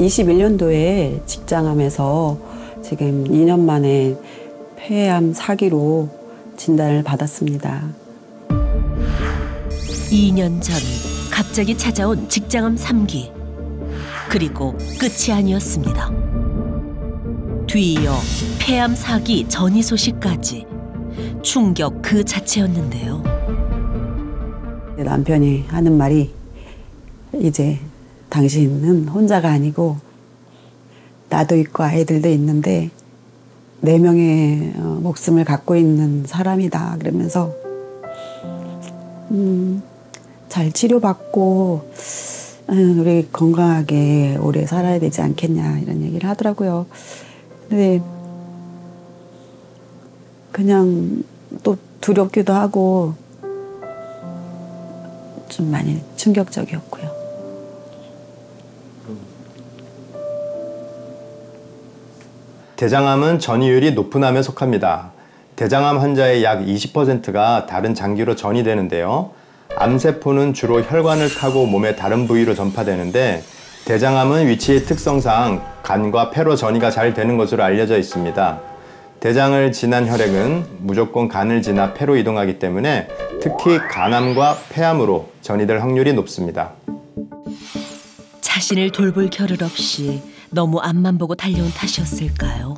21년도에 직장암에서 지금 2년 만에 폐암 4기로 진단을 받았습니다. 2년 전 갑자기 찾아온 직장암 3기. 그리고 끝이 아니었습니다. 뒤이어 폐암 4기 전이 소식까지. 충격 그 자체였는데요. 남편이 하는 말이 이제 당신은 혼자가 아니고 나도 있고 아이들도 있는데 4명의 목숨을 갖고 있는 사람이다. 그러면서 잘 치료받고 우리 건강하게 오래 살아야 되지 않겠냐 이런 얘기를 하더라고요. 근데 그냥 또 두렵기도 하고 좀 많이 충격적이었고요. 대장암은 전이율이 높은 암에 속합니다. 대장암 환자의 약 20%가 다른 장기로 전이 되는데요. 암세포는 주로 혈관을 타고 몸의 다른 부위로 전파되는데 대장암은 위치의 특성상 간과 폐로 전이가 잘 되는 것으로 알려져 있습니다. 대장을 지난 혈액은 무조건 간을 지나 폐로 이동하기 때문에 특히 간암과 폐암으로 전이될 확률이 높습니다. 자신을 돌볼 겨를 없이 너무 앞만 보고 달려온 탓이었을까요?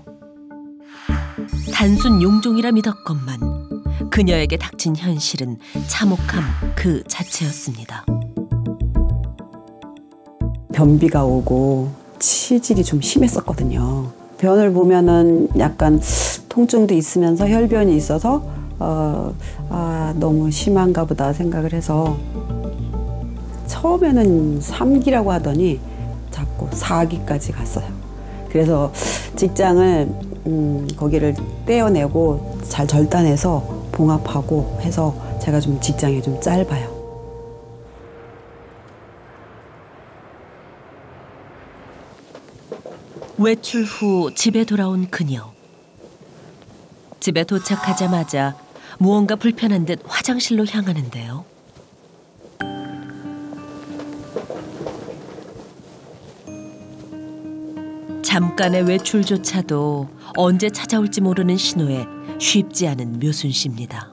단순 용종이라 믿었건만 그녀에게 닥친 현실은 참혹함 그 자체였습니다. 변비가 오고 치질이 좀 심했었거든요. 변을 보면은 약간 통증도 있으면서 혈변이 있어서 너무 심한가 보다 생각을 해서 처음에는 3기라고 하더니 자꾸 4기까지 갔어요. 그래서 직장을 거기를 떼어내고 잘 절단해서 봉합하고 해서 제가 좀 직장이 좀 짧아요. 외출 후 집에 돌아온 그녀. 집에 도착하자마자 무언가 불편한 듯 화장실로 향하는데요. 잠깐의 외출조차도 언제 찾아올지 모르는 신호에 쉽지 않은 묘순 씨입니다.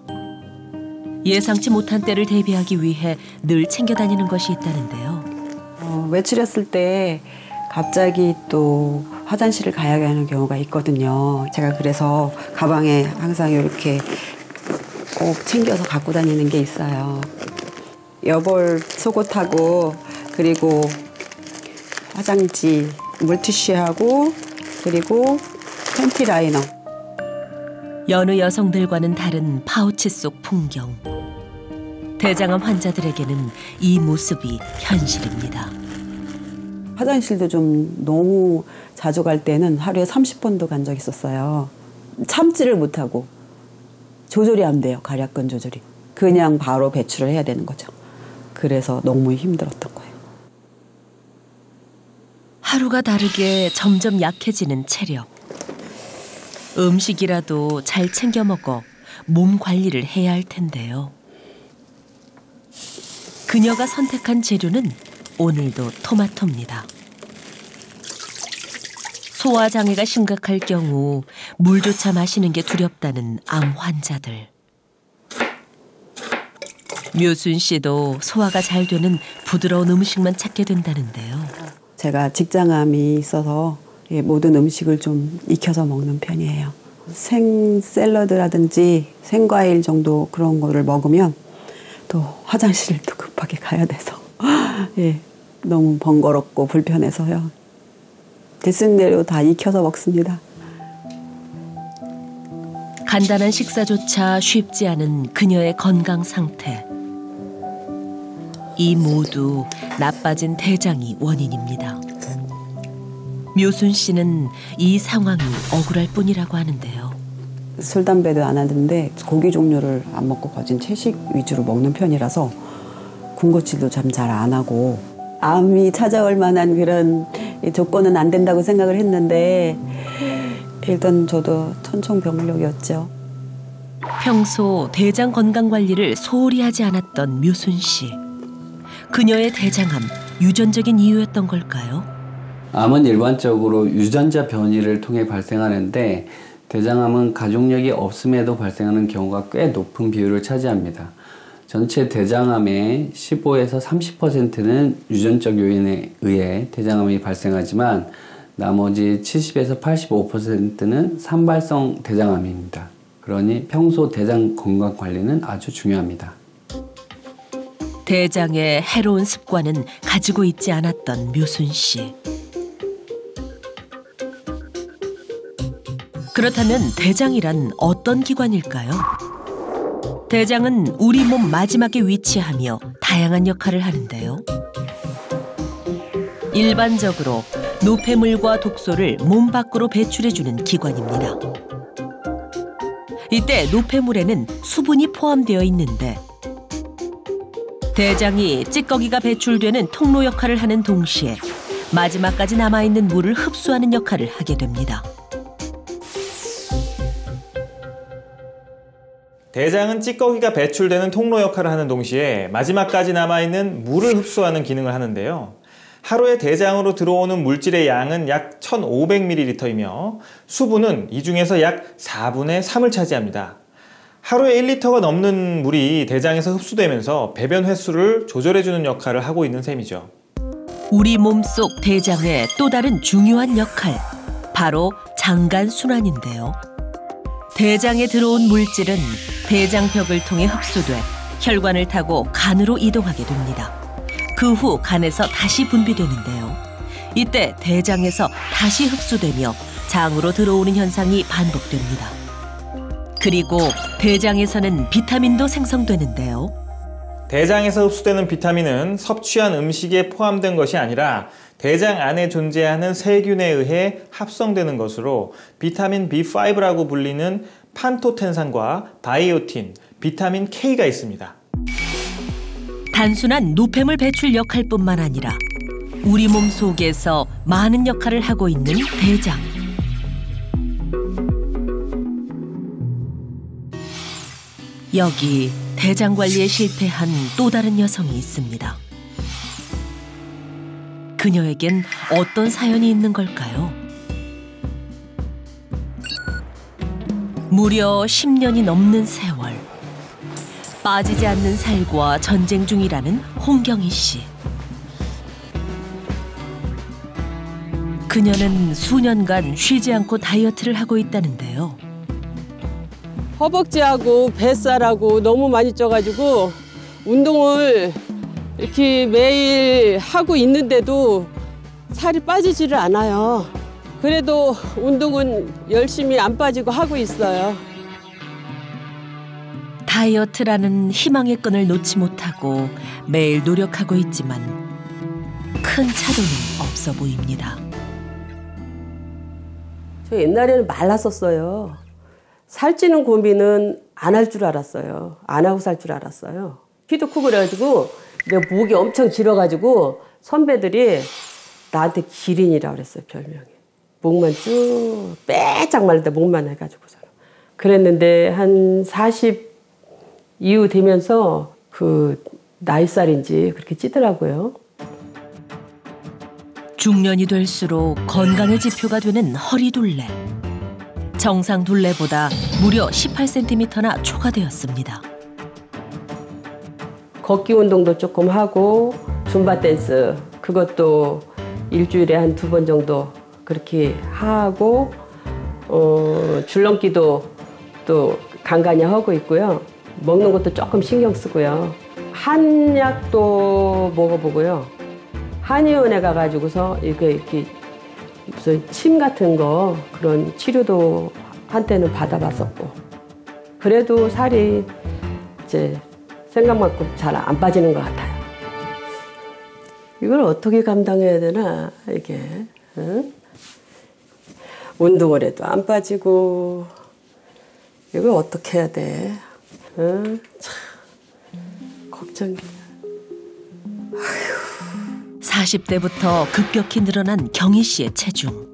예상치 못한 때를 대비하기 위해 늘 챙겨 다니는 것이 있다는데요. 외출했을 때 갑자기 또 화장실을 가야 하는 경우가 있거든요. 제가 그래서 가방에 항상 이렇게 꼭 챙겨서 갖고 다니는 게 있어요. 여벌 속옷하고 그리고 화장지, 물티슈하고 그리고 팬티 라이너. 여느 여성들과는 다른 파우치 속 풍경. 대장암 환자들에게는 이 모습이 현실입니다. 화장실도 좀 너무 자주 갈 때는 하루에 30번도 간 적이 있었어요. 참지를 못하고 조절이 안 돼요. 가략근 조절이. 그냥 바로 배출을 해야 되는 거죠. 그래서 너무 힘들었던 거예요. 하루가 다르게 점점 약해지는 체력. 음식이라도 잘 챙겨 먹어 몸 관리를 해야 할 텐데요. 그녀가 선택한 재료는 오늘도 토마토입니다. 소화장애가 심각할 경우 물조차 마시는 게 두렵다는 암 환자들. 묘순 씨도 소화가 잘 되는 부드러운 음식만 찾게 된다는데요. 제가 직장암이 있어서 모든 음식을 좀 익혀서 먹는 편이에요. 생 샐러드라든지 생과일 정도 그런 거를 먹으면 또 화장실을 또 급하게 가야 돼서 너무 번거롭고 불편해서요. 대승대로 다 익혀서 먹습니다. 간단한 식사조차 쉽지 않은 그녀의 건강 상태. 이 모두 나빠진 대장이 원인입니다. 묘순 씨는 이 상황이 억울할 뿐이라고 하는데요. 술, 담배도 안 하는데 고기 종류를 안 먹고 거진 채식 위주로 먹는 편이라서 군것질도 참 잘 안 하고 암이 찾아올 만한 그런 조건은 안 된다고 생각을 했는데 일단 저도 천청병력이었죠. 평소 대장 건강 관리를 소홀히 하지 않았던 묘순 씨. 그녀의 대장암 유전적인 이유였던 걸까요? 암은 일반적으로 유전자 변이를 통해 발생하는데 대장암은 가족력이 없음에도 발생하는 경우가 꽤 높은 비율을 차지합니다. 전체 대장암의 15에서 30%는 유전적 요인에 의해 대장암이 발생하지만 나머지 70에서 85%는 산발성 대장암입니다. 그러니 평소 대장 건강 관리는 아주 중요합니다. 대장의 해로운 습관은 가지고 있지 않았던 묘순 씨. 그렇다면 대장이란 어떤 기관일까요? 대장은 우리 몸 마지막에 위치하며 다양한 역할을 하는데요. 일반적으로 노폐물과 독소를 몸 밖으로 배출해주는 기관입니다. 이때 노폐물에는 수분이 포함되어 있는데 대장이 찌꺼기가 배출되는 통로 역할을 하는 동시에 마지막까지 남아있는 물을 흡수하는 역할을 하게 됩니다. 대장은 찌꺼기가 배출되는 통로 역할을 하는 동시에 마지막까지 남아있는 물을 흡수하는 기능을 하는데요. 하루에 대장으로 들어오는 물질의 양은 약 1500ml이며 수분은 이 중에서 약 4분의 3을 차지합니다. 하루에 1리터가 넘는 물이 대장에서 흡수되면서 배변 횟수를 조절해주는 역할을 하고 있는 셈이죠. 우리 몸속 대장의 또 다른 중요한 역할, 바로 장간순환인데요. 대장에 들어온 물질은 대장벽을 통해 흡수돼 혈관을 타고 간으로 이동하게 됩니다. 그 후 간에서 다시 분비되는데요. 이때 대장에서 다시 흡수되며 장으로 들어오는 현상이 반복됩니다. 그리고 대장에서는 비타민도 생성되는데요. 대장에서 흡수되는 비타민은 섭취한 음식에 포함된 것이 아니라 대장 안에 존재하는 세균에 의해 합성되는 것으로 비타민 B5라고 불리는 판토텐산과 바이오틴, 비타민 K가 있습니다. 단순한 노폐물 배출 역할뿐만 아니라 우리 몸 속에서 많은 역할을 하고 있는 대장. 여기 대장 관리에 실패한 또 다른 여성이 있습니다. 그녀에겐 어떤 사연이 있는 걸까요? 무려 10년이 넘는 세월. 빠지지 않는 살과 전쟁 중이라는 홍경희 씨. 그녀는 수년간 쉬지 않고 다이어트를 하고 있다는데요. 허벅지하고 뱃살하고 너무 많이 쪄가지고 운동을 이렇게 매일 하고 있는데도 살이 빠지지를 않아요. 그래도 운동은 열심히 안 빠지고 하고 있어요. 다이어트라는 희망의 끈을 놓지 못하고 매일 노력하고 있지만 큰 차도는 없어 보입니다. 저 옛날에는 말랐었어요. 살찌는 고민은 안 할 줄 알았어요. 안 하고 살 줄 알았어요. 키도 크고 그래가지고 내가 목이 엄청 길어가지고 선배들이 나한테 기린이라고 그랬어요, 별명이. 목만 쭉 빼짝 말릴 목만 해가지고서. 그랬는데 한 40 이후 되면서 그 나이살인지 그렇게 찌더라고요. 중년이 될수록 건강의 지표가 되는 허리둘레. 정상 둘레보다 무려 18cm나 초과되었습니다. 걷기 운동도 조금 하고 줌바 댄스 그것도 일주일에 한 2번 정도 그렇게 하고 줄넘기도 또 간간히 하고 있고요. 먹는 것도 조금 신경 쓰고요. 한약도 먹어보고요. 한의원에 가가지고서 이렇게 무슨 침 같은 거 그런 치료도 한때는 받아봤었고. 그래도 살이 이제 생각만큼 잘 안 빠지는 것 같아요. 이걸 어떻게 감당해야 되나 이게. 응? 운동을 해도 안 빠지고 이걸 어떻게 해야 돼? 응? 참 걱정이야. 40대부터 급격히 늘어난 경희 씨의 체중.